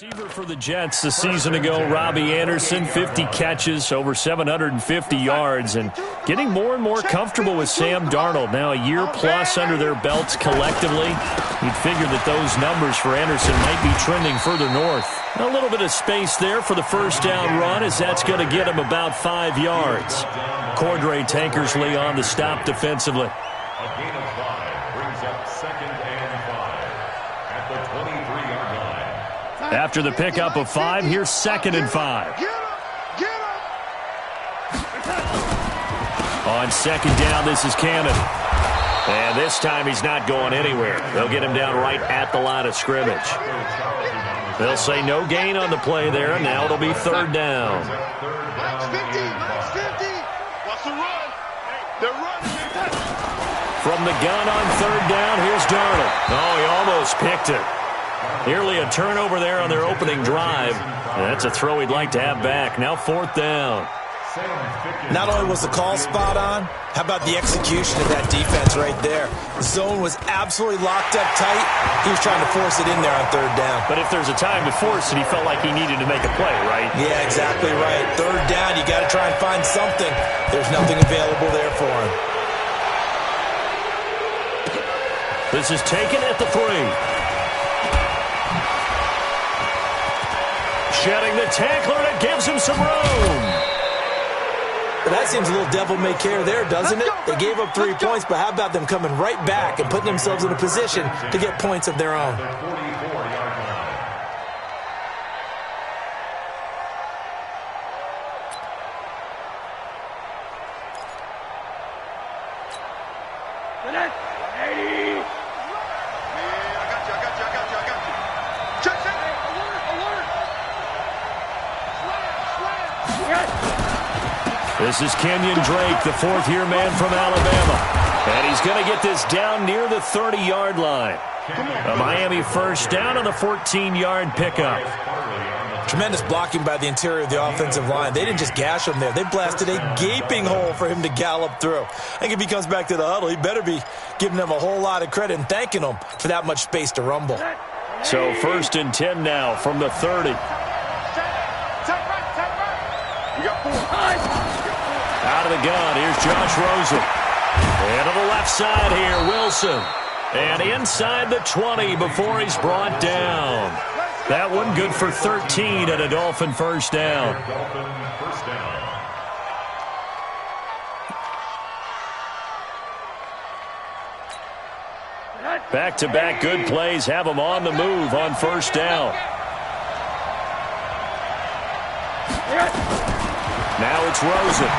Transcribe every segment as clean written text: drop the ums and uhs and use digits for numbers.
Receiver for the Jets a season ago, Robbie Anderson, 50 catches, over 750 yards, and getting more and more comfortable with Sam Darnold. Now a year plus under their belts collectively. You'd figure that those numbers for Anderson might be trending further north. A little bit of space there for the first down run, as that's going to get him about 5 yards. Cordray Tankersley on the stop defensively. A gain of 5 brings up 2nd and 5 at the 23-yard line. After the pickup of 5, here's 2nd and 5. On 2nd down, this is Cannon. And this time he's not going anywhere. They'll get him down right at the line of scrimmage. They'll say no gain on the play there, and now it'll be 3rd down. Max 50, Max 50. What's the run? They're running. From the gun on 3rd down, here's Darnold. Oh, he almost picked it. Nearly a turnover there on their opening drive. And that's a throw he'd like to have back. Now 4th down. Not only was the call spot on, how about the execution of that defense right there? The zone was absolutely locked up tight. He was trying to force it in there on 3rd down. But if there's a time to force it, he felt like he needed to make a play, right? Yeah, exactly right. 3rd down, you got to try and find something. There's nothing available there for him. This is taken at the 3. Shedding the tackler, and it gives him some room. That seems a little devil-may-care there, doesn't it? They gave up 3 points, but how about them coming right back and putting themselves in a position to get points of their own? This is Kenyon Drake, the 4th-year man from Alabama. And he's going to get this down near the 30-yard line. A Miami 1st down on the 14-yard pickup. Tremendous blocking by the interior of the offensive line. They didn't just gash him there. They blasted a gaping hole for him to gallop through. I think if he comes back to the huddle, he better be giving them a whole lot of credit and thanking them for that much space to rumble. So 1st and 10 now from the 30. Out of the gun, here's Josh Rosen. And to the left side here, Wilson. And inside the 20 before he's brought down. That one good for 13 and a Dolphin 1st down. Back-to-back good plays have him on the move on 1st down. Now it's Rosen.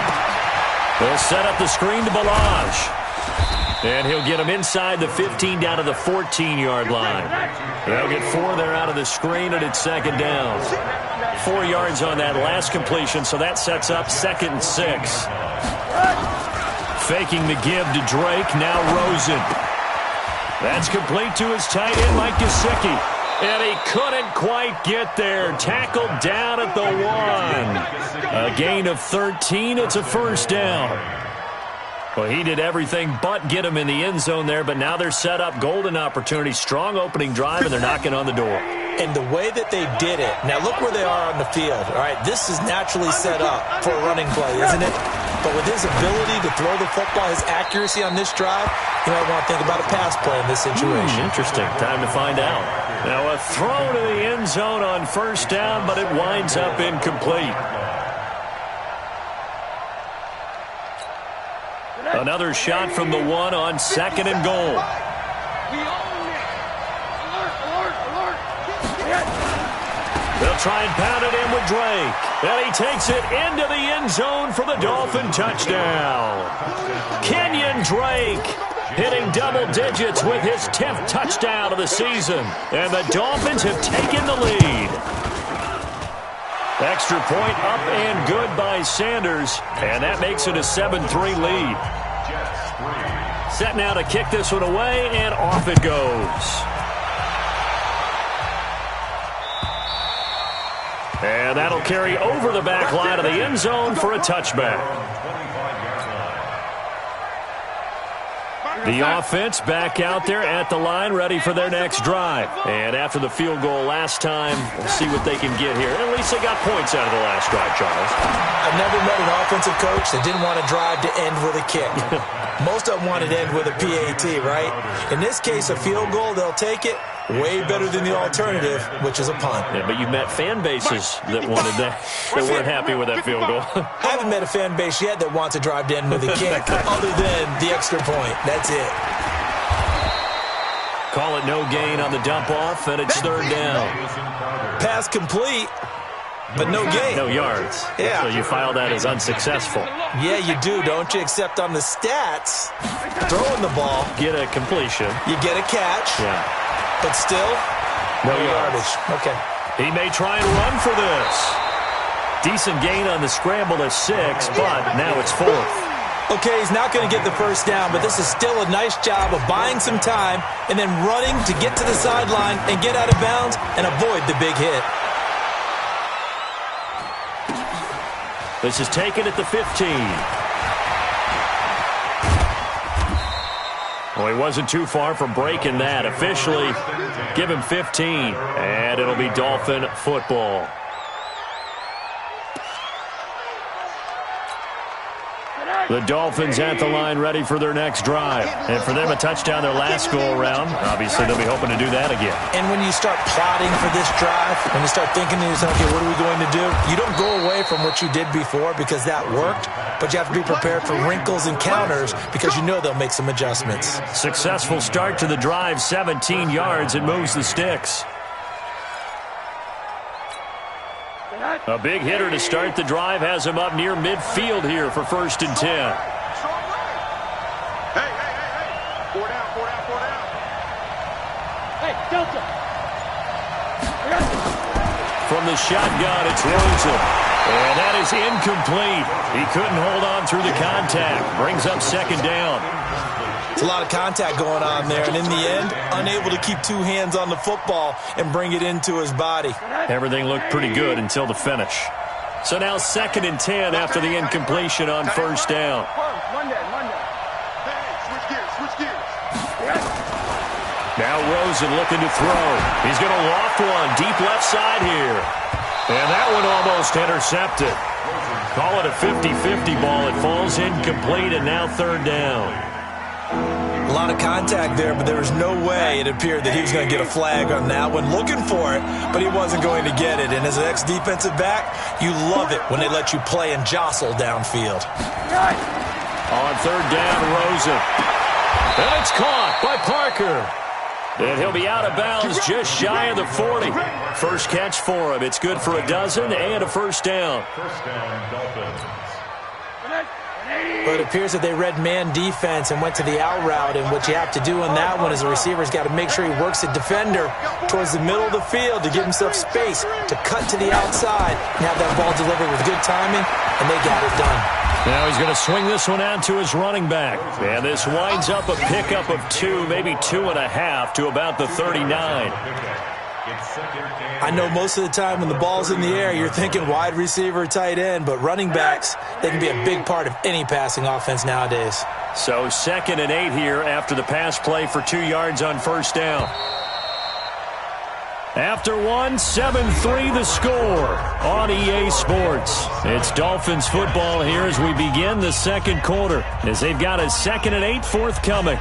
They'll set up the screen to Balaj. And he'll get him inside the 15 down to the 14-yard line. They'll get 4 there out of the screen, and it's 2nd down. 4 yards on that last completion, so that sets up 2nd and 6. Faking the give to Drake, now Rosen. That's complete to his tight end, Mike Gesicki. And he couldn't quite get there. Tackled down at the 1. A gain of 13. It's a 1st down. Well, he did everything but get him in the end zone there, but now they're set up. Golden opportunity. Strong opening drive, and they're knocking on the door. And the way that they did it, now look where they are on the field. All right, this is naturally set up for a running play, isn't it? But with his ability to throw the football, his accuracy on this drive, you might want to think about a pass play in this situation. Interesting. Time to find out. Now a throw to the end zone on 1st down, but it winds up incomplete. Another shot from the 1 on 2nd and goal. They'll try and pound it in with Drake. And he takes it into the end zone for the Dolphin touchdown. Kenyon Drake hitting double digits with his 10th touchdown of the season. And the Dolphins have taken the lead. Extra point up and good by Sanders. And that makes it a 7-3 lead. Set now to kick this one away, and off it goes. And that'll carry over the back line of the end zone for a touchback. The offense back out there at the line, ready for their next drive. And after the field goal last time, we'll see what they can get here. At least they got points out of the last drive, Charles. I've never met an offensive coach that didn't want to drive to end with a kick. Most of them wanted to end with a PAT, right? In this case, a field goal, they'll take it. Way better than the alternative, which is a punt. Yeah, but you've met fan bases that wanted that, that weren't happy with that field goal. I haven't met a fan base yet that wants to drive to end with a kick other than the extra point. That's it. Call it no gain on the dump off, and it's third down. Pass complete, but no gain. No yards. Yeah. So you file that as unsuccessful. Yeah, you do, don't you? Except on the stats, throwing the ball. Get a completion. You get a catch. Yeah. But still, no yardage. Okay. He may try and run for this. Decent gain on the scramble at 6, but now it's 4th. Okay, he's not going to get the first down, but this is still a nice job of buying some time and then running to get to the sideline and get out of bounds and avoid the big hit. This is taken at the 15. Well, he wasn't too far from breaking that. Officially, give him 15, and it'll be Dolphin football. The Dolphins at the line ready for their next drive. And for them, a touchdown their last go-around. Obviously, they'll be hoping to do that again. And when you start plotting for this drive, when you start thinking to yourself, okay, what are we going to do? You don't go away from what you did before because that worked, but you have to be prepared for wrinkles and counters because you know they'll make some adjustments. Successful start to the drive, 17 yards, and moves the sticks. A big hitter to start the drive has him up near midfield here for 1st and 10. Hey. 4 down. Hey, Delta. From the shotgun, it's Rosen. And that is incomplete. He couldn't hold on through the contact. Brings up 2nd down. It's a lot of contact going on there, and in the end, unable to keep 2 hands on the football and bring it into his body. Everything looked pretty good until the finish. So now 2nd and 10 after the incompletion on 1st down. Monday. Hey, switch gears. Now Rosen looking to throw. He's going to loft one deep left side here. And that one almost intercepted. Call it a 50-50 ball. It falls incomplete, and now 3rd down. A lot of contact there, but there was no way it appeared that he was going to get a flag on that one. Looking for it, but he wasn't going to get it. And as an ex-defensive back, you love it when they let you play and jostle downfield. On 3rd down, Rosen. And it's caught by Parker. And he'll be out of bounds just shy of the 40. First catch for him. It's good for a dozen and a 1st down. First down, Dolphins. But it appears that they read man defense and went to the out route, and what you have to do on that one is the receiver's got to make sure he works the defender towards the middle of the field to give himself space to cut to the outside and have that ball delivered with good timing, and they got it done. Now he's going to swing this one out to his running back. And this winds up a pickup of 2, maybe 2.5 to about the 39. I know most of the time when the ball's in the air, you're thinking wide receiver, tight end, but running backs, they can be a big part of any passing offense nowadays. So 2nd and 8 here after the pass play for 2 yards on 1st down. After 1, 7-3 the score on EA Sports. It's Dolphins football here as we begin the 2nd quarter, as they've got a 2nd and 8 forthcoming.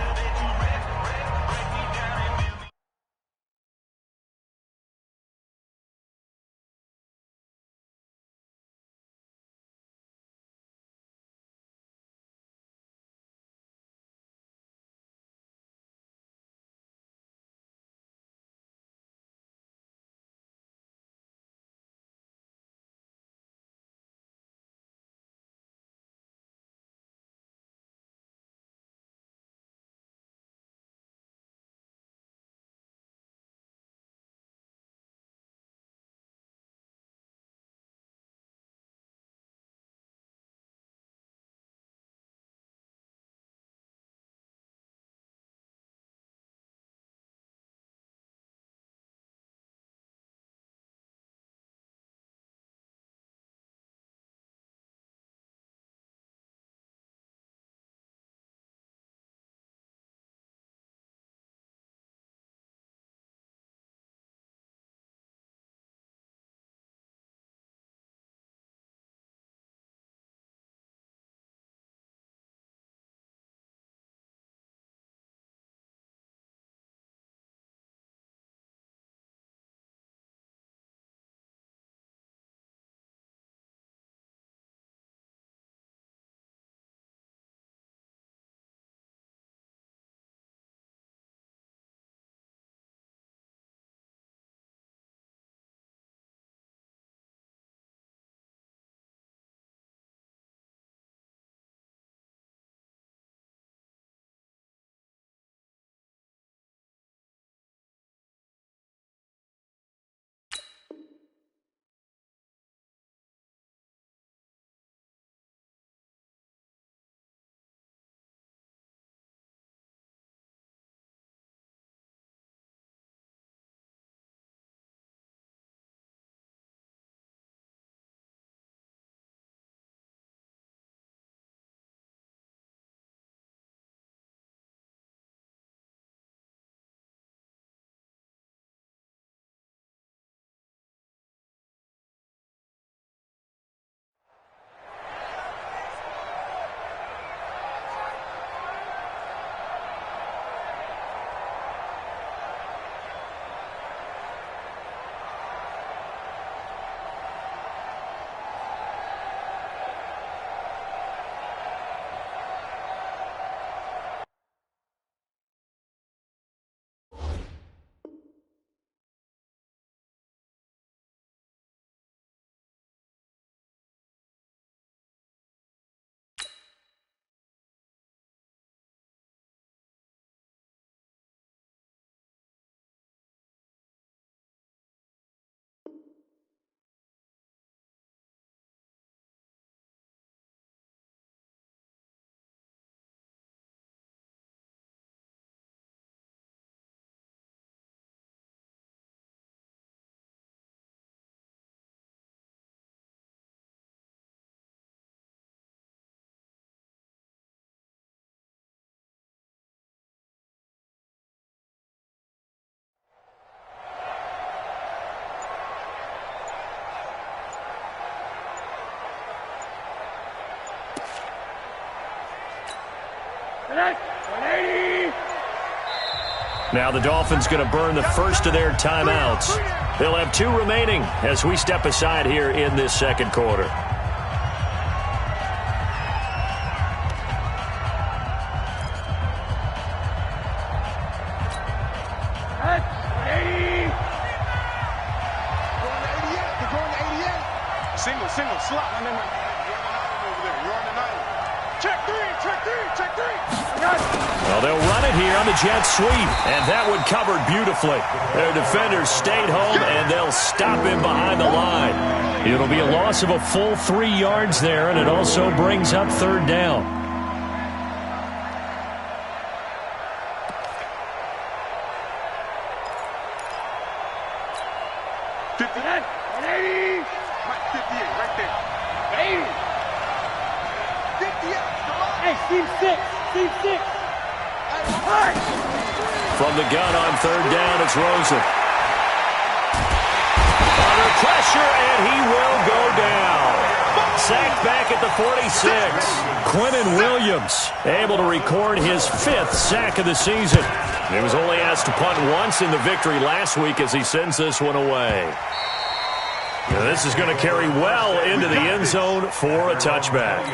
Now the Dolphins going to burn the first of their timeouts. They'll have 2 remaining as we step aside here in this second quarter. Single, slot. You're on the 9. Check three. Well, they'll run it here on the jet sweep, and that one covered beautifully. Their defenders stayed home, and they'll stop him behind the line. It'll be a loss of a full 3 yards there, and it also brings up third down. From the gun on third down, it's Rosen. Under pressure, and he will go down. Sacked back at the 46. Quinnen Williams able to record his 5th sack of the season. He was only asked to punt once in the victory last week as he sends this one away. Now, this is going to carry well into the end zone for a touchback.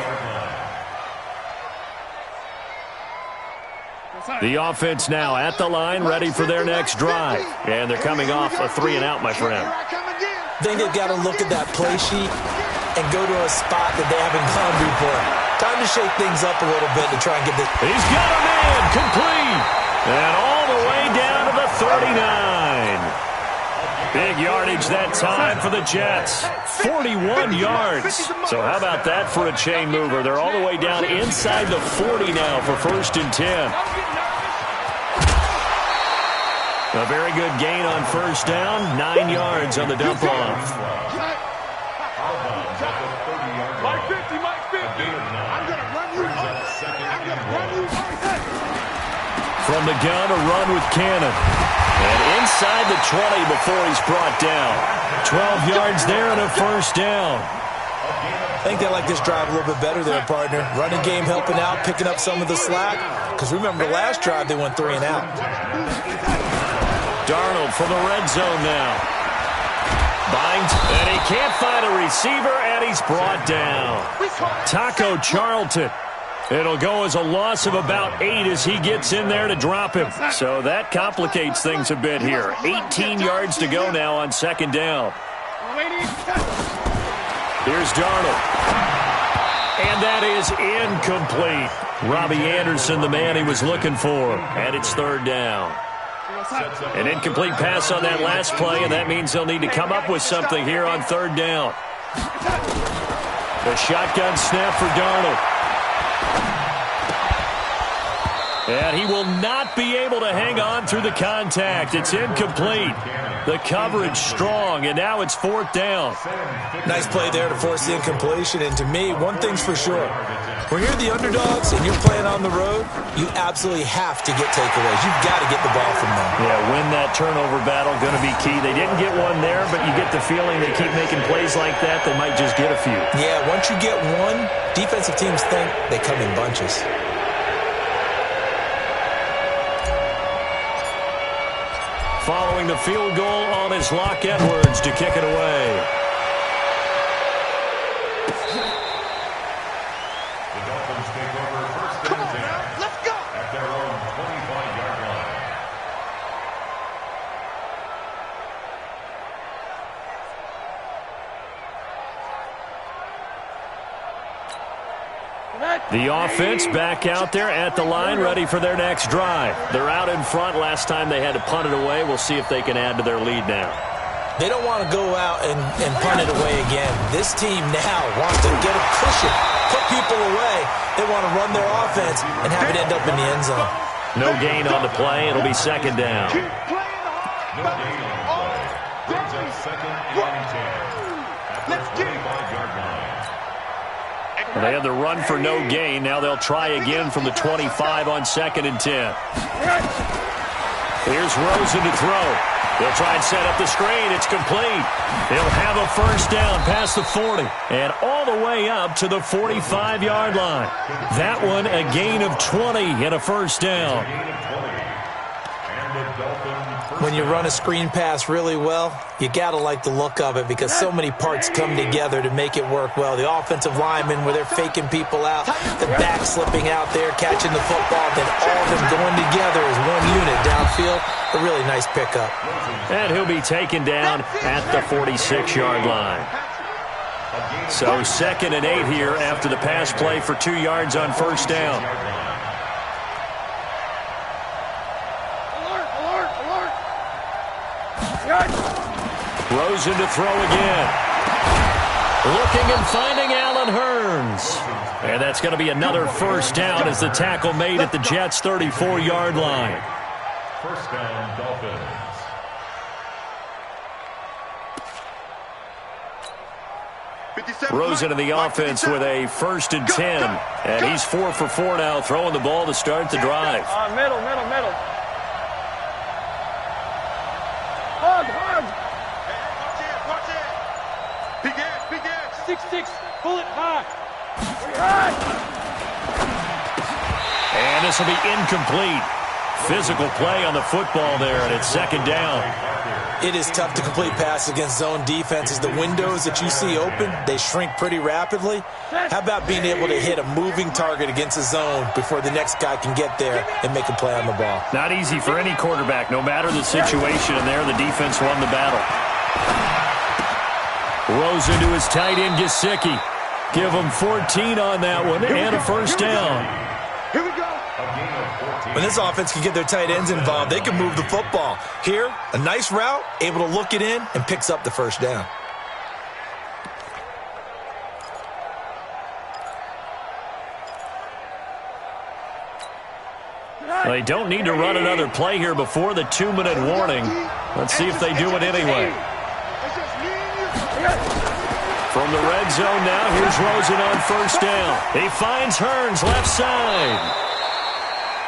The offense now at the line, ready for their next drive. And they're coming off a 3-and-out, my friend. I think they've got to look at that play sheet and go to a spot that they haven't gone before. Time to shake things up a little bit to try and get this. He's got him in, complete. And all the way down to the 39. Big yardage that time for the Jets. 41 yards. So how about that for a chain mover? They're all the way down inside the 40 now for 1st and 10. A very good gain on 1st down. 9 yards on the dump off. Mike 50. I'm going to run you From the gun, a run with Cannon. And inside the 20 before he's brought down. 12 yards there and a 1st down. I think they like this drive a little bit better there, partner. Running game helping out, picking up some of the slack. Because remember, the last drive they went 3-and-out. Darnold from the red zone now. Binds, and he can't find a receiver, and he's brought down. Taco Charlton. It'll go as a loss of about 8 as he gets in there to drop him. So that complicates things a bit here. 18 yards to go now on 2nd down. Here's Darnold. And that is incomplete. Robbie Anderson, the man he was looking for. And it's 3rd down. An incomplete pass on that last play, and that means they'll need to come up with something here on 3rd down. The shotgun snap for Darnold. And he will not be able to hang on through the contact. It's incomplete. The coverage strong, and now it's 4th down. Nice play there to force the incompletion. And to me, one thing's for sure. When you're the underdogs and you're playing on the road, you absolutely have to get takeaways. You've got to get the ball from them. Yeah, win that turnover battle, going to be key. They didn't get one there, but you get the feeling they keep making plays like that, they might just get a few. Yeah, once you get one, defensive teams think they come in bunches. Following the field goal on his Locke Edwards to kick it away. The Dolphins take over 1st and 10. Let's go. At their own 25-yard line. The offense back out there at the line, ready for their next drive. They're out in front. Last time they had to punt it away. We'll see if they can add to their lead now. They don't want to go out and punt it away again. This team now wants to get a cushion, put people away. They want to run their offense and have it end up in the end zone. No gain on the play. It'll be 2nd down. No gain on the play. Brings up 2nd and 10. At the 25-yard line. They had the run for no gain. Now they'll try again from the 25 on 2nd and 10. Here's Rosen to throw. They'll try and set up the screen. It's complete. They'll have a first down past the 40 and all the way up to the 45-yard line. That one a gain of 20 and a first down. When you run a screen pass really well, you got to like the look of it because so many parts come together to make it work well. The offensive linemen, where they're faking people out, the back slipping out there, catching the football, then all of them going together as one unit downfield. A really nice pickup. And he'll be taken down at the 46-yard line. So 2nd and 8 here after the pass play for 2 yards on first down. Rosen to throw again. Looking and finding Allen Hurns. And that's going to be another first down as the tackle made at the Jets' 34-yard line. First down, Dolphins. Rosen in the offense with a 1st and 10. And he's 4 for 4 now, throwing the ball to start the drive. Middle. Hug. Watch it. Big edge. 6-6. Pull it high. And this will be incomplete. Physical play on the football there, and it's 2nd down. It is tough to complete passes against zone defenses. The windows that you see open, they shrink pretty rapidly. How about being able to hit a moving target against a zone before the next guy can get there and make a play on the ball? Not easy for any quarterback, no matter the situation, and there the defense won the battle. Rosen to his tight end, Gesicki. Give him 14 on that one, and a first down. Here we go. When this offense can get their tight ends involved, they can move the football. Here, a nice route, able to look it in, and picks up the first down. They don't need to run another play here before the 2-minute warning. Let's see if they do it anyway. From the red zone now, here's Rosen on first down. He finds Hurns left side.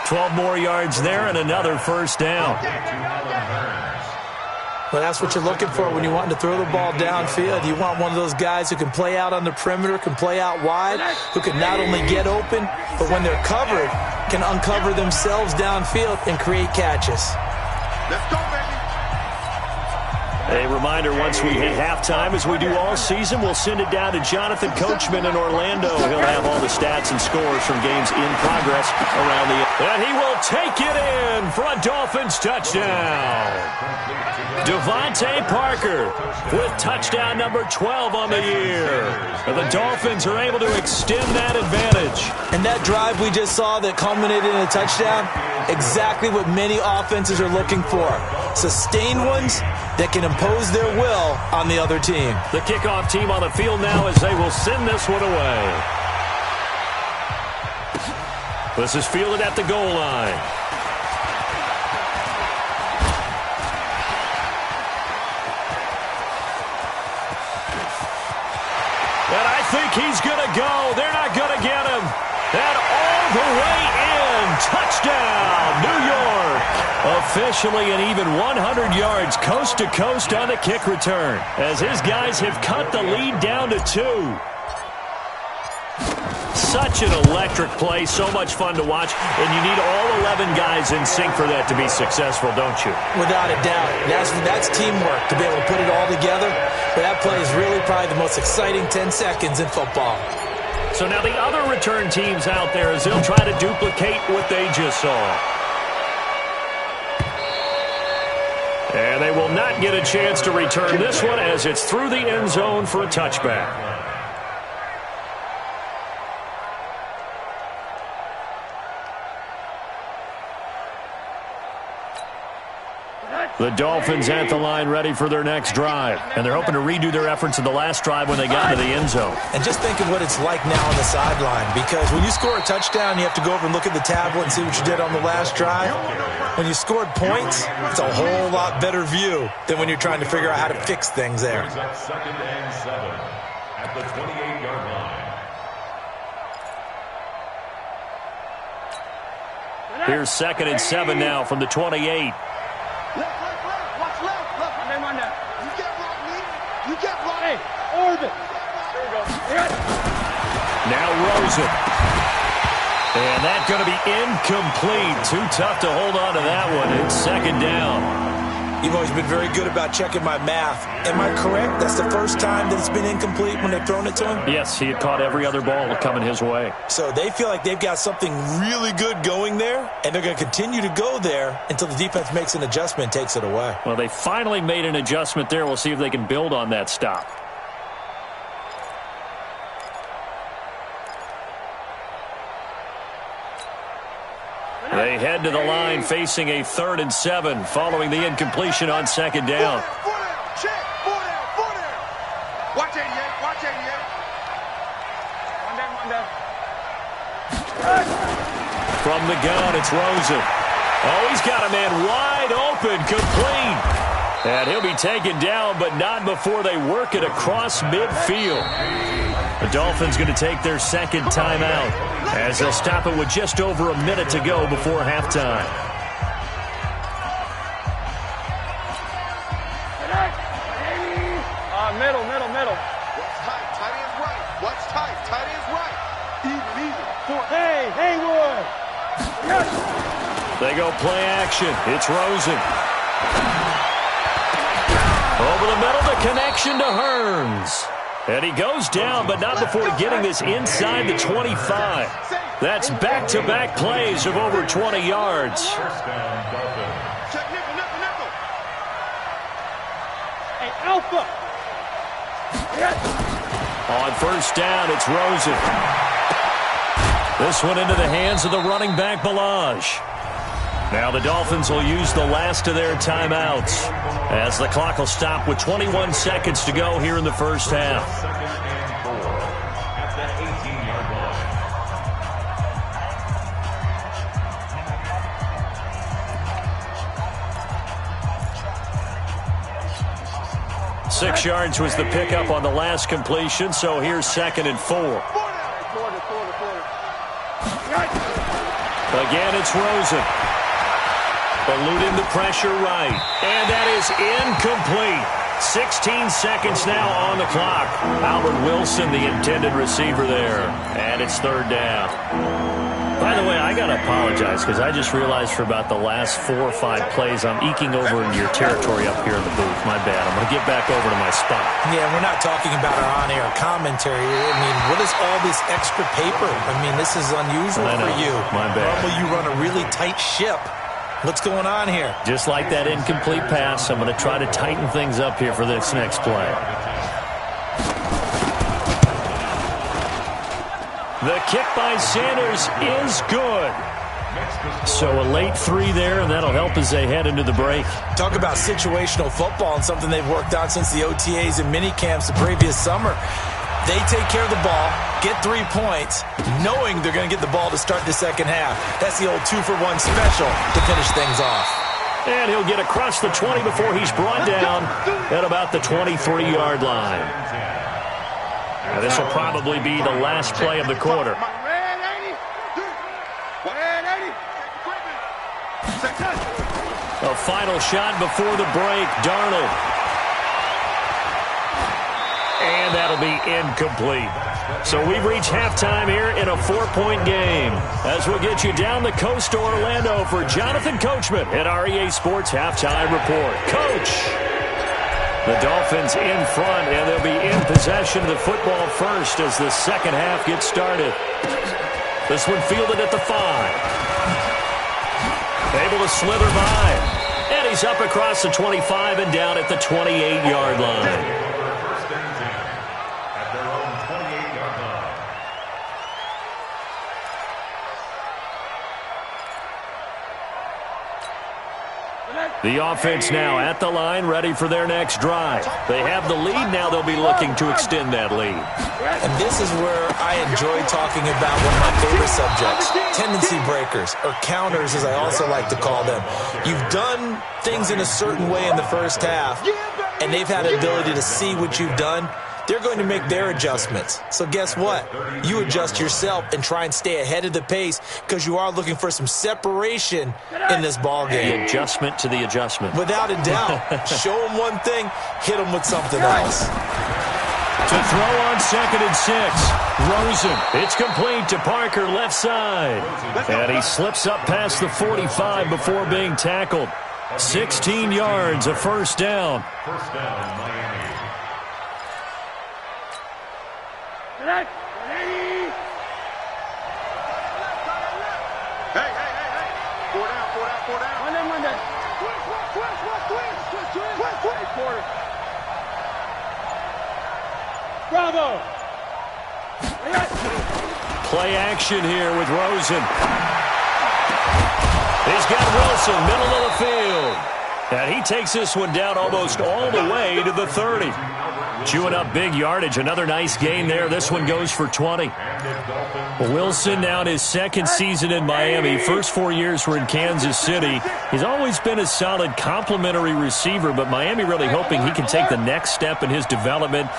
12 more yards there and another first down. Well, that's what you're looking for when you're wanting to throw the ball downfield. You want one of those guys who can play out on the perimeter, can play out wide, who can not only get open, but when they're covered, can uncover themselves downfield and create catches. Let's go, baby. A reminder, once we hit halftime, as we do all season, we'll send it down to Jonathan Coachman in Orlando. He'll have all the stats and scores from games in progress around the... And he will take it in for a Dolphins touchdown. Devontae Parker with touchdown number 12 on the year. And the Dolphins are able to extend that advantage. And that drive we just saw that culminated in a touchdown, exactly what many offenses are looking for. Sustained ones that can impose their will on the other team. The kickoff team on the field now as they will send this one away. This is fielded at the goal line. And I think he's going to go. They're not going to get him. And all the way in. Touchdown, New York. Officially an even 100 yards coast to coast on the kick return, as his guys have cut the lead down to 2. Such an electric play, so much fun to watch, and you need all 11 guys in sync for that to be successful, don't you? Without a doubt. That's teamwork to be able to put it all together. But that play is really probably the most exciting 10 seconds in football. So now the other return teams out there as they'll try to duplicate what they just saw. And they will not get a chance to return this one as it's through the end zone for a touchback. The Dolphins at the line ready for their next drive. And they're hoping to redo their efforts in the last drive when they got into the end zone. And just think of what it's like now on the sideline, because when you score a touchdown, you have to go over and look at the tablet and see what you did on the last drive. When you scored points, it's a whole lot better view than when you're trying to figure out how to fix things there. Second and 7 at the 28-yard line. Here's 2nd and 7 now from the 28. Watch left. You can't block me. You can't block me. Hey, orbit. There you go. Now Rosen. And that's going to be incomplete. Too tough to hold on to that one. It's second down. You've always been very good about checking my math. Am I correct? That's the first time that it's been incomplete when they've thrown it to him? Yes, he had caught every other ball coming his way. So they feel like they've got something really good going there, and they're going to continue to go there until the defense makes an adjustment and takes it away. Well, they finally made an adjustment there. We'll see if they can build on that stop. They head to the line facing a 3rd and 7 following the incompletion on second down. Four down. Check. Four down. Watch 88. One down. From the gun, it's Rosen. Oh, he's got a man wide open, complete. And he'll be taken down, but not before they work it across midfield. The Dolphins going to take their second timeout as they'll stop it with just over a minute to go before halftime. Middle. What's tight? Tight end's right. What's tight? Tight end's right. Even. Hey, Haywood. Yes. They go play action. It's Rosen. Over the middle, the connection to Hearns. And he goes down, but not before getting this inside the 25. That's back-to-back plays of over 20 yards. Check nickel. Hey, Alpha. On first down, it's Rosen. This one into the hands of the running back, Balaj. Now the Dolphins will use the last of their timeouts as the clock will stop with 21 seconds to go here in the first half. 2nd and 4 at the 18-yard line. 6 yards was the pickup on the last completion, so here's 2nd and 4. Again, it's Rosen. Eluding the pressure right. And that is incomplete. 16 seconds now on the clock. Albert Wilson, the intended receiver there. And it's 3rd down. By the way, I got to apologize because I just realized for about the last 4 or 5 plays I'm eking over into your territory up here in the booth. My bad. I'm going to get back over to my spot. Yeah, we're not talking about our on-air commentary. I mean, what is all this extra paper? I mean, this is unusual for you. My bad. Normally you run a really tight ship. What's going on here? Just like that incomplete pass, I'm going to try to tighten things up here for this next play. The kick by Sanders is good. So a late 3 there, and that'll help as they head into the break. Talk about situational football and something they've worked on since the OTAs and mini camps the previous summer. They take care of the ball, get 3 points, knowing they're going to get the ball to start the second half. That's the old 2-for-1 special to finish things off. And he'll get across the 20 before he's brought down at about the 23-yard line. Now, this will probably be the last play of the quarter. A final shot before the break, Darnold. And that'll be incomplete. So we've reached halftime here in a 4-point game. As we'll get you down the coast to Orlando for Jonathan Coachman at REA Sports Halftime Report. Coach! The Dolphins in front, and they'll be in possession of the football first as the second half gets started. This one fielded at the 5. Able to slither by. And he's up across the 25 and down at the 28-yard line. The offense now at the line, ready for their next drive. They have the lead. Now they'll be looking to extend that lead. And this is where I enjoy talking about one of my favorite subjects, tendency breakers, or counters as I also like to call them. You've done things in a certain way in the first half, and they've had the ability to see what you've done they're going to make their adjustments. So guess what? You adjust yourself and try and stay ahead of the pace because you are looking for some separation in this ball game. The adjustment to the adjustment. Without a doubt. Show them one thing, hit them with something else. To throw on 2nd and 6. Rosen. It's complete to Parker, left side. And he slips up past the 45 before being tackled. 16 yards, a first down. First down, Miami. Hey. Four down. One down. Twist. Bravo. Play action here with Rosen. He's got Wilson, middle of the field. And he takes this one down almost all the way to the 30. Chewing up big yardage. Another nice gain there. This one goes for 20. Wilson now in his second season in Miami. First 4 years were in Kansas City. He's always been a solid complementary receiver, but Miami really hoping he can take the next step in his development,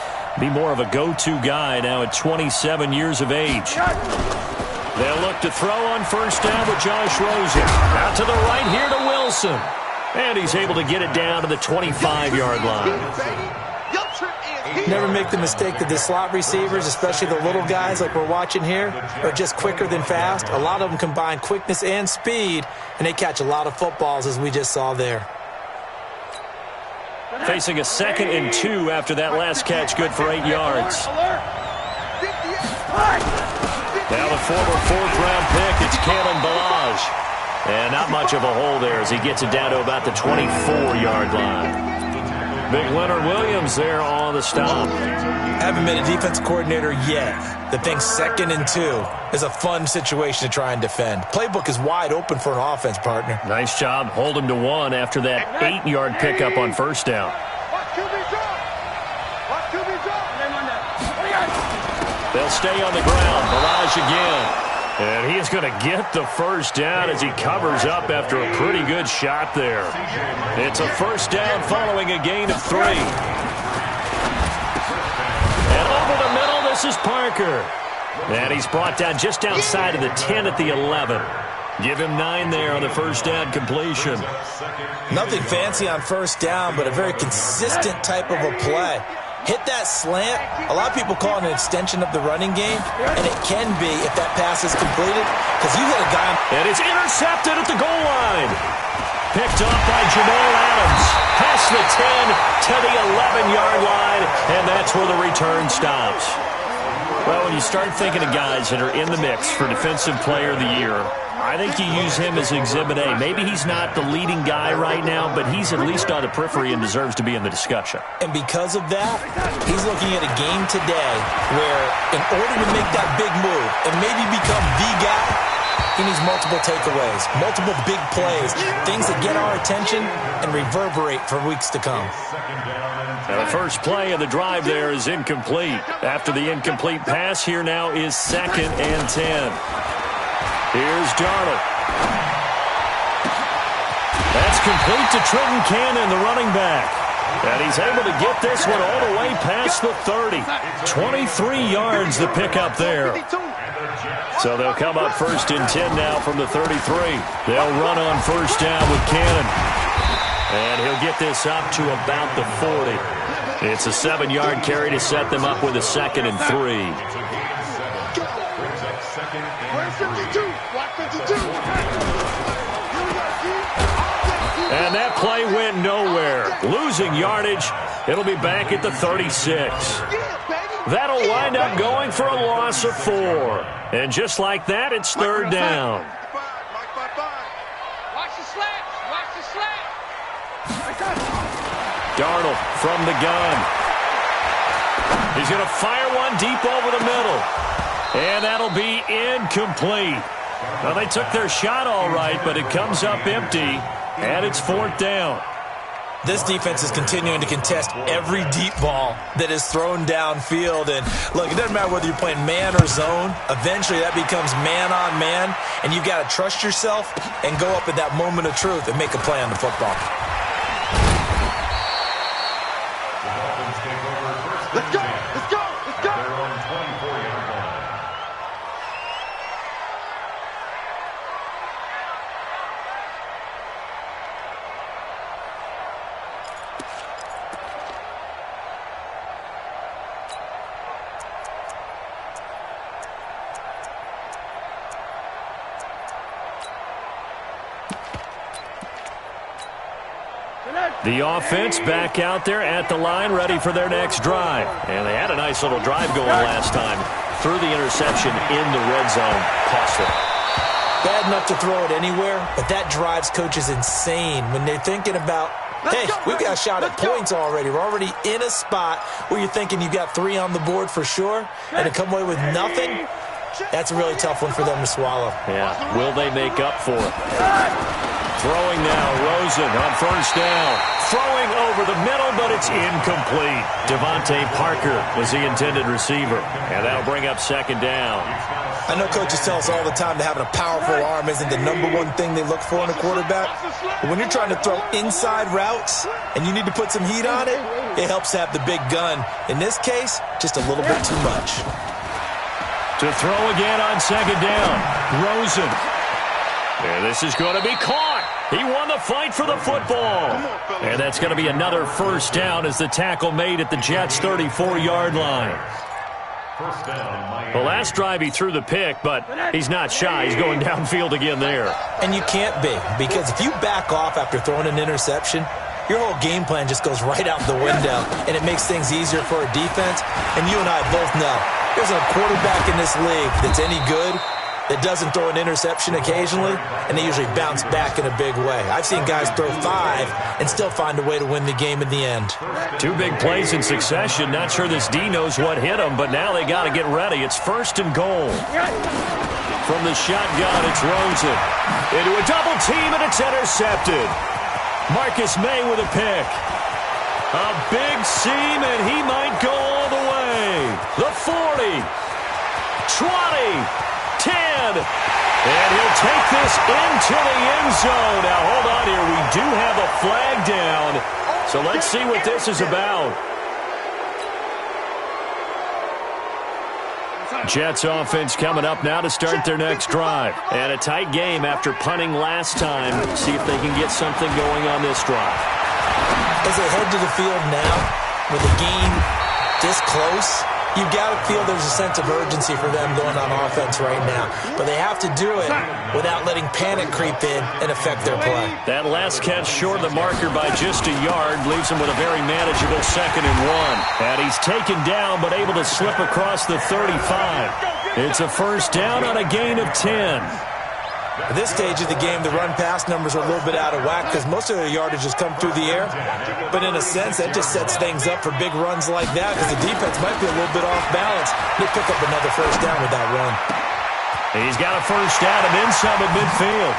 be more of a go-to guy now at 27 years of age. They'll look to throw on first down with Josh Rosen. Out to the right here to Wilson. And he's able to get it down to the 25-yard line. Never make the mistake that the slot receivers, especially the little guys like we're watching here, are just quicker than fast. A lot of them combine quickness and speed, and they catch a lot of footballs, as we just saw there. Facing a 2nd and 2 after that last catch, good for 8 yards. Now the former 4th-round pick, it's Kalen Ballage. And not much of a hole there as he gets it down to about the 24-yard line. Big Leonard Williams there on the stop. Haven't been a defense coordinator yet. The thing 2nd and 2 is a fun situation to try and defend. Playbook is wide open for an offense, partner. Nice job. Hold him to 1 after that 8-yard pickup on first down. They'll stay on the ground. Ballage again. And he is going to get the first down as he covers up after a pretty good shot there. It's a first down following a gain of 3. And over the middle, this is Parker. And he's brought down just outside of the 10 at the 11. Give him 9 there on the first down completion. Nothing fancy on first down, but a very consistent type of a play. Hit that slant. A lot of people call it an extension of the running game, and it can be if that pass is completed, because you hit a guy. And it's intercepted at the goal line. Picked off by Jamal Adams. Past the 10 to the 11-yard line, and that's where the return stops. Well, when you start thinking of guys that are in the mix for Defensive Player of the Year, I think you use him as Exhibit A. Maybe he's not the leading guy right now, but he's at least on the periphery and deserves to be in the discussion. And because of that, he's looking at a game today where in order to make that big move and maybe become the guy, he needs multiple takeaways, multiple big plays, things that get our attention and reverberate for weeks to come. Now the first play of the drive there is incomplete. After the incomplete pass, here now is 2nd and 10. Here's Darnold. That's complete to Trenton Cannon, the running back. And he's able to get this one all the way past the 30. 23 yards the pickup there. So they'll come up 1st and 10 now from the 33. They'll run on first down with Cannon. And he'll get this up to about the 40. It's a 7-yard carry to set them up with a 2nd and 3. And that play went nowhere. Losing yardage. It'll be back at the 36. That'll wind up going for a loss of 4. And just like that, it's 3rd down. Watch the slap. Darnold from the gun. He's going to fire one deep over the middle. And that'll be incomplete. Well, they took their shot all right, but it comes up empty, and it's 4th down. This defense is continuing to contest every deep ball that is thrown downfield. And, look, it doesn't matter whether you're playing man or zone. Eventually, that becomes man-on-man, and you've got to trust yourself and go up at that moment of truth and make a play on the football. Let's go. The offense back out there at the line, ready for their next drive. And they had a nice little drive going last time. Threw the interception in the red zone. Costly. Bad enough to throw it anywhere, but that drives coaches insane when they're thinking about, hey, we've got a shot at points already. We're already in a spot where you're thinking you got 3 on the board for sure, and to come away with nothing, that's a really tough one for them to swallow. Yeah, will they make up for it? Throwing now, Rosen on first down. Throwing over the middle, but it's incomplete. Devontae Parker was the intended receiver, and that'll bring up second down. I know coaches tell us all the time that having a powerful arm isn't the #1 thing they look for in a quarterback. But when you're trying to throw inside routes and you need to put some heat on it, it helps to have the big gun. In this case, just a little bit too much. To throw again on second down, Rosen. And this is going to be caught. He won the fight for the football. And that's going to be another first down as the tackle made at the Jets' 34-yard line. The last drive he threw the pick, but he's not shy. He's going downfield again there. And you can't be, because if you back off after throwing an interception, your whole game plan just goes right out the window, and it makes things easier for a defense. And you and I both know there's a quarterback in this league that's any good that doesn't throw an interception occasionally, and they usually bounce back in a big way. I've seen guys throw 5 and still find a way to win the game in the end. 2 big plays in succession. Not sure this D knows what hit him, but now they got to get ready. It's first and goal. From the shotgun, it's Rosen. Into a double team, and it's intercepted. Marcus May with a pick. A big seam, and he might go all the way. The 40. 20. 10, and he'll take this into the end zone. Now, hold on here. We do have a flag down, so let's see what this is about. Jets offense coming up now to start their next drive. And a tight game after punting last time. See if they can get something going on this drive. As they head to the field now, with the game this close, you've got to feel there's a sense of urgency for them going on offense right now. But they have to do it without letting panic creep in and affect their play. That last catch short of the marker by just a yard leaves him with a very manageable 2nd and 1. And he's taken down but able to slip across the 35. It's a first down on a gain of 10. At this stage of the game, the run-pass numbers are a little bit out of whack because most of their yardage has come through the air. But in a sense, that just sets things up for big runs like that because the defense might be a little bit off balance. They pick up another first down with that run. He's got a first down and then some at midfield.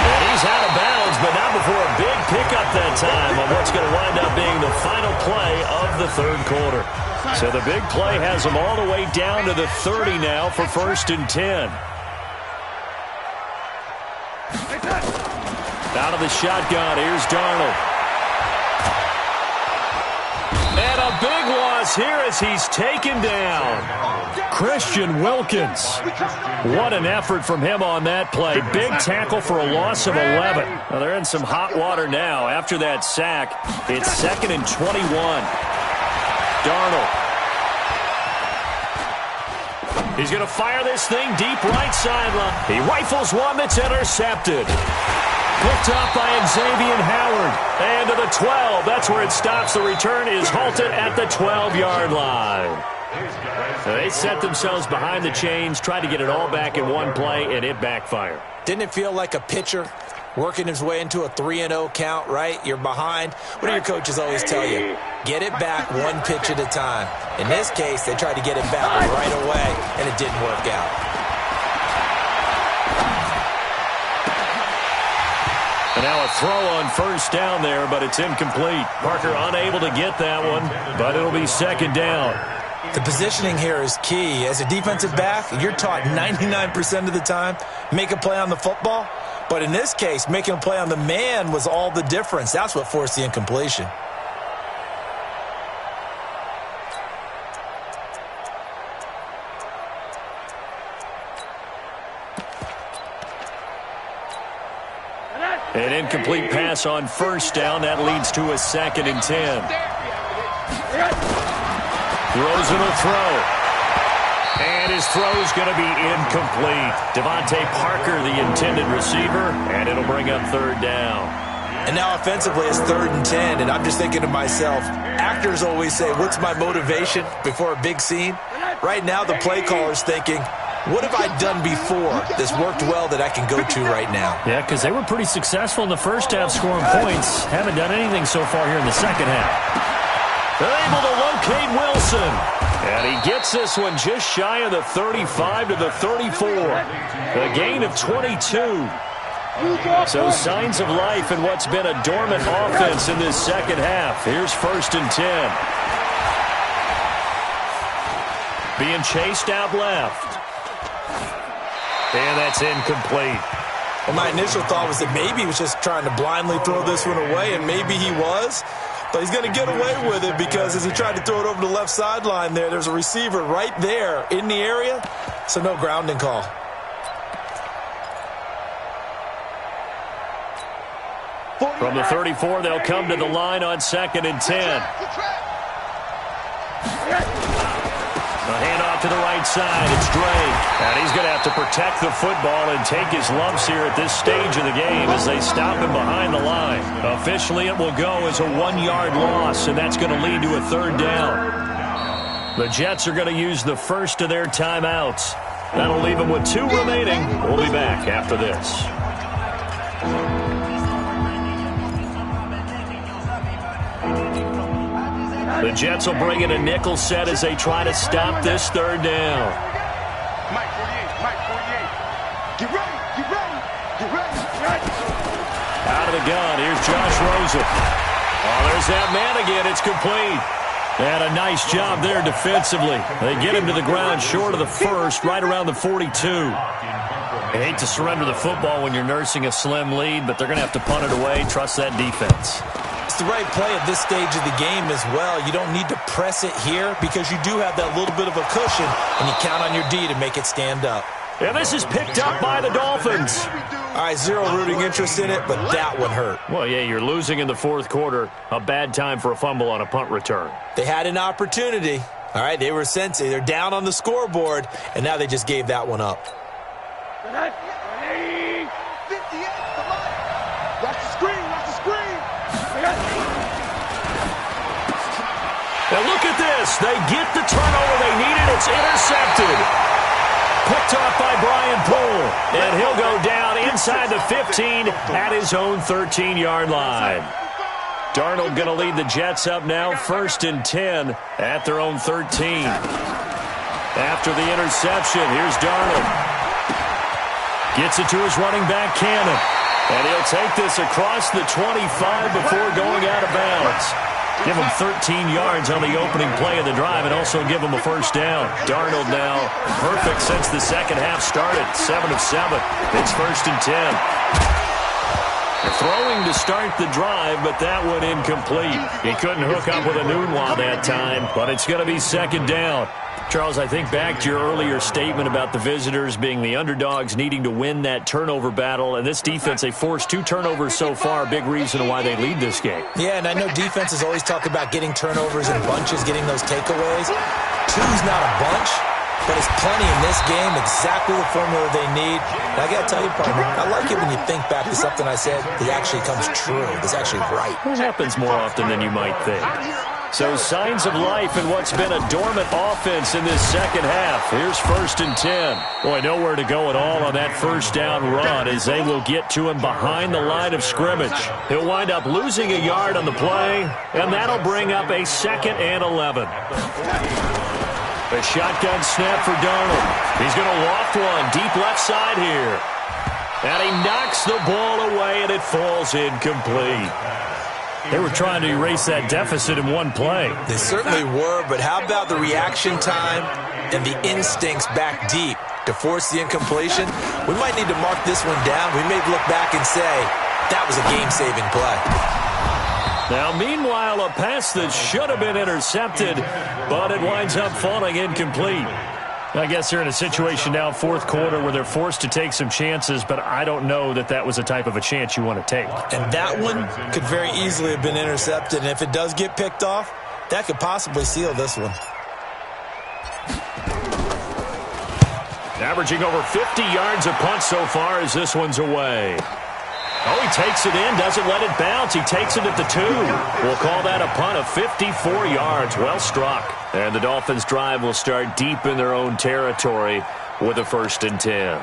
And he's out of bounds, but not before a big pickup that time on what's going to wind up being the final play of the 3rd quarter. So the big play has them all the way down to the 30 now for first and 10. Out of the shotgun, here's Darnold. And a big loss here as he's taken down. Christian Wilkins. What an effort from him on that play. Big tackle for a loss of 11. Well, they're in some hot water now. After that sack, it's 2nd and 21. Darnold. He's going to fire this thing deep right sideline. He rifles one that's intercepted. Picked up by Xavier Howard. And to the 12. That's where it stops. The return is halted at the 12-yard line. So they set themselves behind the chains, tried to get it all back in one play, and it backfired. Didn't it feel like a pitcher working his way into a 3-0 count, right? You're behind. What do your coaches always tell you? Get it back one pitch at a time. In this case, they tried to get it back right away, and it didn't work out. And now a throw on first down there, but it's incomplete. Parker unable to get that one, but it'll be 2nd down. The positioning here is key. As a defensive back, you're taught 99% of the time, make a play on the football. But in this case, making a play on the man was all the difference. That's what forced the incompletion. An incomplete pass on first down. That leads to a 2nd and 10. Rosen will throw. And his throw is going to be incomplete. Devontae Parker, the intended receiver, and it'll bring up 3rd down. And now offensively, it's 3rd and 10, and I'm just thinking to myself, actors always say, what's my motivation before a big scene? Right now, the play caller's thinking, what have I done before that's worked well that I can go to right now? Yeah, because they were pretty successful in the first half scoring points. Haven't done anything so far here in the second half. They're able to locate Wilson. And he gets this one just shy of the 35 to the 34. A gain of 22. So signs of life in what's been a dormant offense in this second half. Here's 1st and 10. Being chased out left. And that's incomplete. Well, my initial thought was that maybe he was just trying to blindly throw this one away, and maybe he was. But he's going to get away with it because as he tried to throw it over the left sideline there's a receiver right there in the area. So no grounding call. From the 34, they'll come to the line on 2nd and 10. A handoff to the right side. It's Drake. And he's going to have to protect the football and take his lumps here at this stage of the game as they stop him behind the line. Officially, it will go as a 1-yard loss, and that's going to lead to a 3rd down. The Jets are going to use the first of their timeouts. That'll leave them with 2 remaining. We'll be back after this. The Jets will bring in a nickel set as they try to stop this 3rd down. Mike 48, Mike 48. Get ready, get ready, get ready, get ready. Out of the gun, here's Josh Rosen. Oh, there's that man again. It's complete. And a nice job there defensively. They get him to the ground short of the 1st, right around the 42. I hate to surrender the football when you're nursing a slim lead, but they're going to have to punt it away. Trust that defense. It's the right play at this stage of the game as well. You don't need to press it here because you do have that little bit of a cushion, and you count on your D to make it stand up. And this is picked up by the Dolphins. All right, zero rooting interest in it, but that one hurt. Well, yeah, you're losing in the 4th quarter. A bad time for a fumble on a punt return. They had an opportunity. All right, they were sensing. They're down on the scoreboard, and now they just gave that one up. 58, watch the screen, watch the screen. Now look at this. They get the turnover they needed. It's intercepted. Picked off by Brian Poole. And he'll go down inside the 15 at his own 13-yard line. Darnold going to lead the Jets up now, 1st and 10 at their own 13. After the interception, here's Darnold. Gets it to his running back, Cannon. And he'll take this across the 25 before going out of bounds. Give him 13 yards on the opening play of the drive and also give him a 1st down. Darnold now perfect since the second half started. 7 of 7. It's 1st and 10. Throwing to start the drive, but that one incomplete. He couldn't hook up with a Nunwa that time, but it's going to be 2nd down. Charles, I think back to your earlier statement about the visitors being the underdogs needing to win that turnover battle. And this defense, they forced 2 turnovers so far, a big reason why they lead this game. Yeah, and I know defenses always talk about getting turnovers in bunches, getting those takeaways. 2's not a bunch, but it's plenty in this game, exactly the formula they need. And I got to tell you, partner, I like it when you think back to something I said that actually comes true, that's actually right. It happens more often than you might think. So signs of life in what's been a dormant offense in this second half. Here's 1st and 10. Boy, nowhere to go at all on that 1st down run as they will get to him behind the line of scrimmage. He'll wind up losing a yard on the play, and that'll bring up a 2nd and 11. A shotgun snap for Darnold. He's going to loft one deep left side here. And he knocks the ball away, and it falls incomplete. They were trying to erase that deficit in one play. They certainly were, but how about the reaction time and the instincts back deep to force the incompletion? We might need to mark this one down. We may look back and say, that was a game-saving play. Now, meanwhile, a pass that should have been intercepted, but it winds up falling incomplete. I guess they're in a situation now, 4th quarter, where they're forced to take some chances, but I don't know that that was the type of a chance you want to take. And that one could very easily have been intercepted, and if it does get picked off, that could possibly seal this one. Averaging over 50 yards a punt so far as this one's away. Oh, he takes it in, doesn't let it bounce. He takes it at the 2. We'll call that a punt of 54 yards. Well struck. And the Dolphins' drive will start deep in their own territory with a 1st and 10.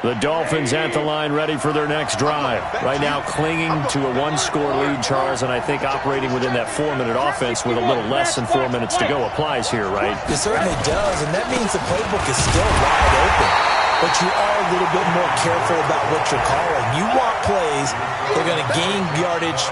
The Dolphins at the line ready for their next drive. Right now clinging to a 1-score lead, Charles, and I think operating within that 4-minute offense with a little less than 4 minutes to go applies here, right? It certainly does, and that means the playbook is still wide open. But you are a little bit more careful about what you're calling. You want plays that are going to gain yardage.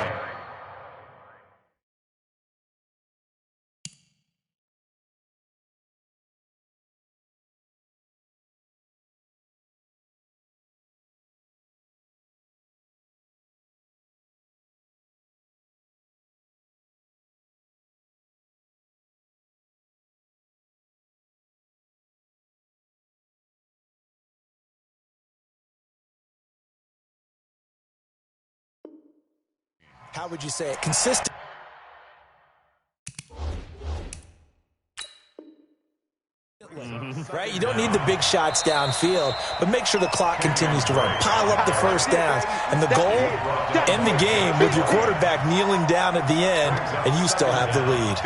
How would you say it? Consistent. Right? You don't need the big shots downfield, but make sure the clock continues to run. Pile up the first downs. And the goal, end the game with your quarterback kneeling down at the end, and you still have the lead.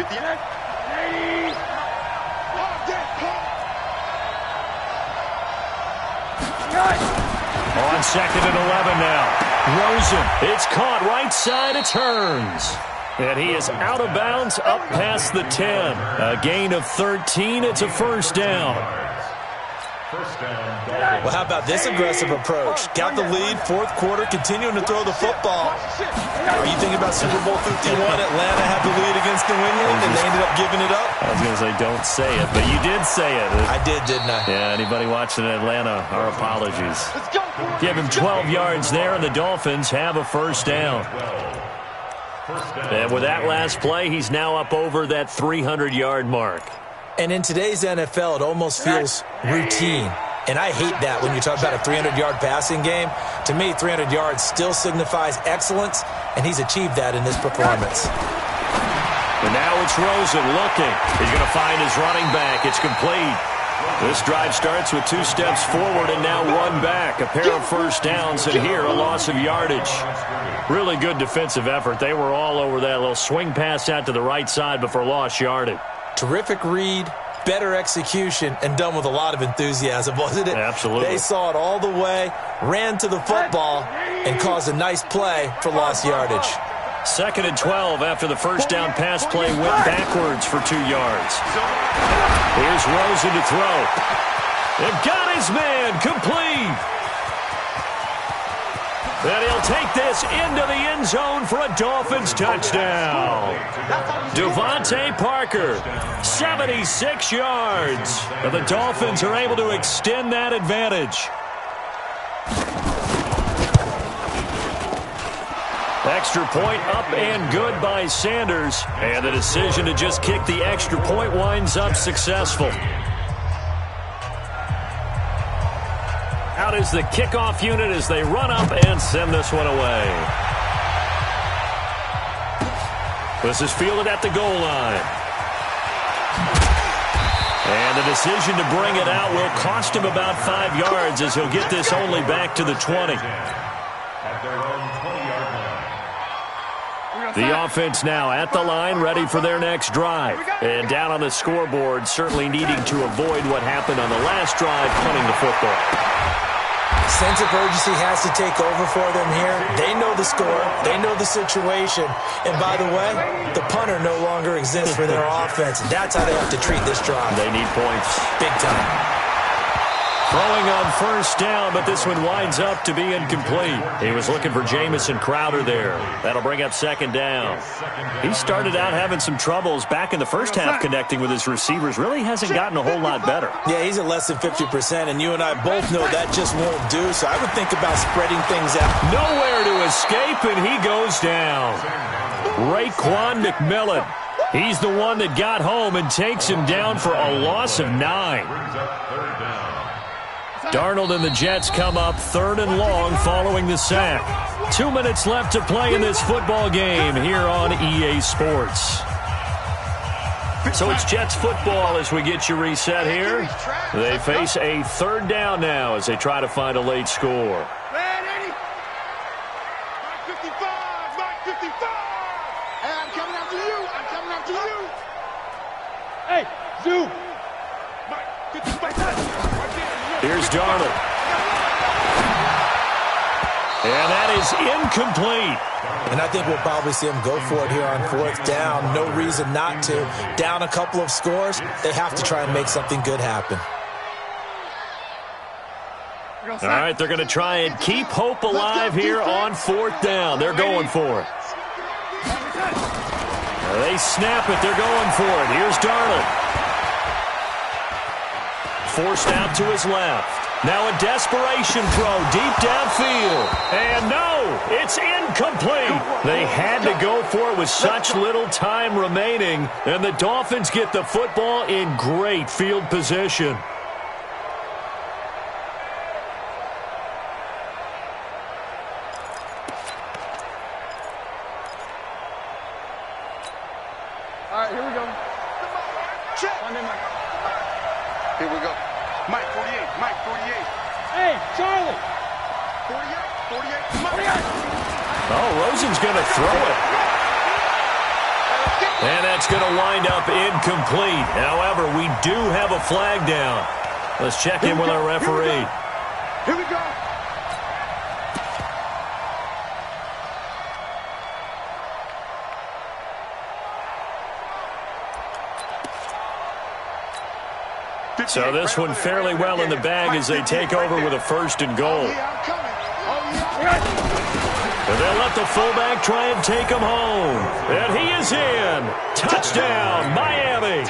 On 2nd and 11 now. Rosen, it's caught right side, it turns. And he is out of bounds up past the 10. A gain of 13, it's a 1st down. Well, how about this aggressive approach? Got the lead, 4th quarter, continuing to throw the football. Are you thinking about Super Bowl 51? Atlanta had the lead against New England, and they ended up giving it up? I was going to say don't say it, but you did say it. I did, didn't I? Yeah, anybody watching Atlanta, our apologies. Give him 12 yards there, and the Dolphins have a 1st down. And with that last play, he's now up over that 300-yard mark. And in today's NFL, it almost feels routine. And I hate that when you talk about a 300-yard passing game. To me, 300 yards still signifies excellence, and he's achieved that in this performance. And now it's Rosen looking. He's going to find his running back. It's complete. This drive starts with 2 steps forward and now 1 back. A pair of 1st downs, and here a loss of yardage. Really good defensive effort. They were all over that little swing pass out to the right side before lost yardage. Terrific read, better execution, and done with a lot of enthusiasm, wasn't it? Absolutely. They saw it all the way, ran to the football, and caused a nice play for lost yardage. 2nd and 12 after the 1st down pass play went backwards for 2 yards. Here's Rosen to throw. They've got his man complete. And he'll take this into the end zone for a Dolphins touchdown. Devontae Parker, 76 yards. And the Dolphins are able to extend that advantage. Extra point up and good by Sanders. And the decision to just kick the extra point winds up successful. Out is the kickoff unit as they run up and send this one away. This is fielded at the goal line. And the decision to bring it out will cost him about 5 yards as he'll get this only back to the 20. The offense now at the line, ready for their next drive. And down on the scoreboard, certainly needing to avoid what happened on the last drive, punting the football. Sense of urgency has to take over for them here. They know the score. They know the situation. And by the way, the punter no longer exists for their offense. That's how they have to treat this drive. They need points. Big time. Throwing on 1st down, but this one winds up to be incomplete. He was looking for Jamison Crowder there. That'll bring up 2nd down. He started out having some troubles back in the first half connecting with his receivers. Really hasn't gotten a whole lot better. Yeah, he's at less than 50%, and you and I both know that just won't do. So I would think about spreading things out. Nowhere to escape, and he goes down. Raekwon McMillan. He's the one that got home and takes him down for a loss of 9. Darnold and the Jets come up 3rd and long following the sack. 2 minutes left to play in this football game here on EA Sports. So it's Jets football as we get you reset here. They face a 3rd down now as they try to find a late score. Hey, I'm coming after you. I'm coming after you. Hey, Zoo. Here's Darnold. And that is incomplete. And I think we'll probably see him go for it here on 4th down. No reason not to. Down a couple of scores, they have to try and make something good happen. All right, they're going to try and keep hope alive here on 4th down. They're going for it. They snap it. They're going for it. Here's Darnold. Forced out to his left. Now a desperation throw deep downfield. And no, it's incomplete. They had to go for it with such little time remaining. And the Dolphins get the football in great field position. All right, here we go. Here we go. Mike 48. Mike 48. Hey, Charlie. 48. 48. Oh, Rosen's going to throw it. And that's going to wind up incomplete. However, we do have a flag down. Let's check in with our referee. Here we go. So this one fairly well in the bag as they take over with a 1st and goal. And they'll let the fullback try and take him home. And he is in. Touchdown, Miami.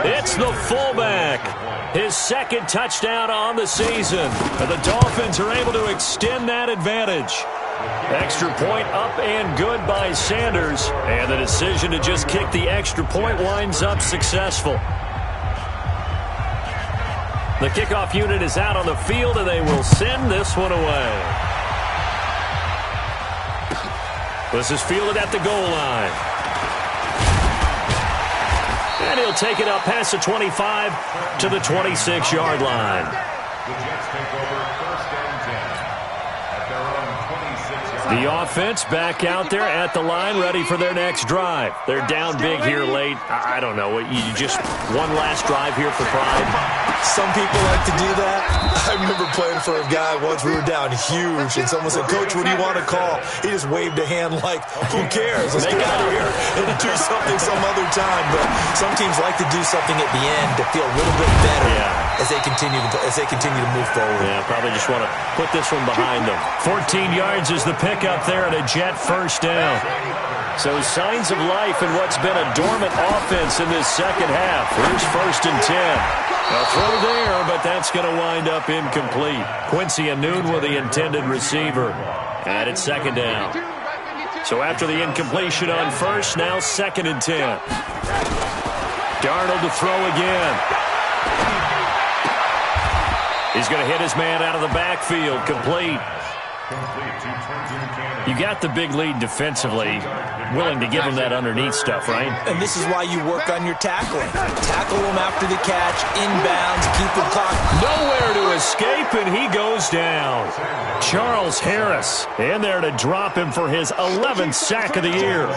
It's the fullback. His 2nd touchdown on the season. And the Dolphins are able to extend that advantage. Extra point up and good by Sanders. And the decision to just kick the extra point winds up successful. The kickoff unit is out on the field, and they will send this one away. This is fielded at the goal line. And he'll take it up past the 25 to the 26-yard line. The Jets take over 1st and 10 at their own 26-yard line. The offense back out there at the line, ready for their next drive. They're down big here late. I don't know. You just one last drive here for pride. Some people like to do that. I remember playing for a guy once. We were down huge, and someone said, "Coach, what do you want to call?" He just waved a hand like, "Who cares? Let's get out of here and do something some other time." But some teams like to do something at the end to feel a little bit better as they continue to move forward. Yeah, probably just want to put this one behind them. 14 yards is the pickup there at a Jet 1st down. So signs of life in what's been a dormant offense in this 2nd half. Here's 1st and 10. A throw there, but that's going to wind up incomplete. Quincy Anoon with the intended receiver. And it's 2nd down. So after the incompletion on 1st, now 2nd and 10. Darnold to throw again. He's going to hit his man out of the backfield. Complete. You got the big lead defensively. Willing to give him that underneath stuff, right? And this is why you work on your tackling. Tackle him after the catch, inbounds, keep him caught. Nowhere to escape, and he goes down. Charles Harris in there to drop him for his 11th sack of the year.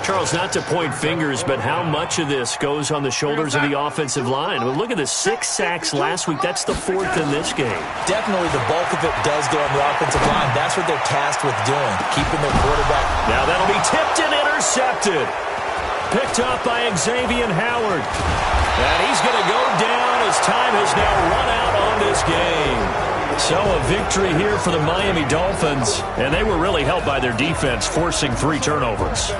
Charles, not to point fingers, but how much of this goes on the shoulders of the offensive line? Well, look at the 6 sacks last week. That's the 4th in this game. Definitely the bulk of it does go on the offensive line. That's what they're tasked with doing, keeping their quarterback. Now that'll be tipped and intercepted. Picked up by Xavier Howard. And he's going to go down as time has now run out on this game. So a victory here for the Miami Dolphins, and they were really helped by their defense, forcing 3 turnovers.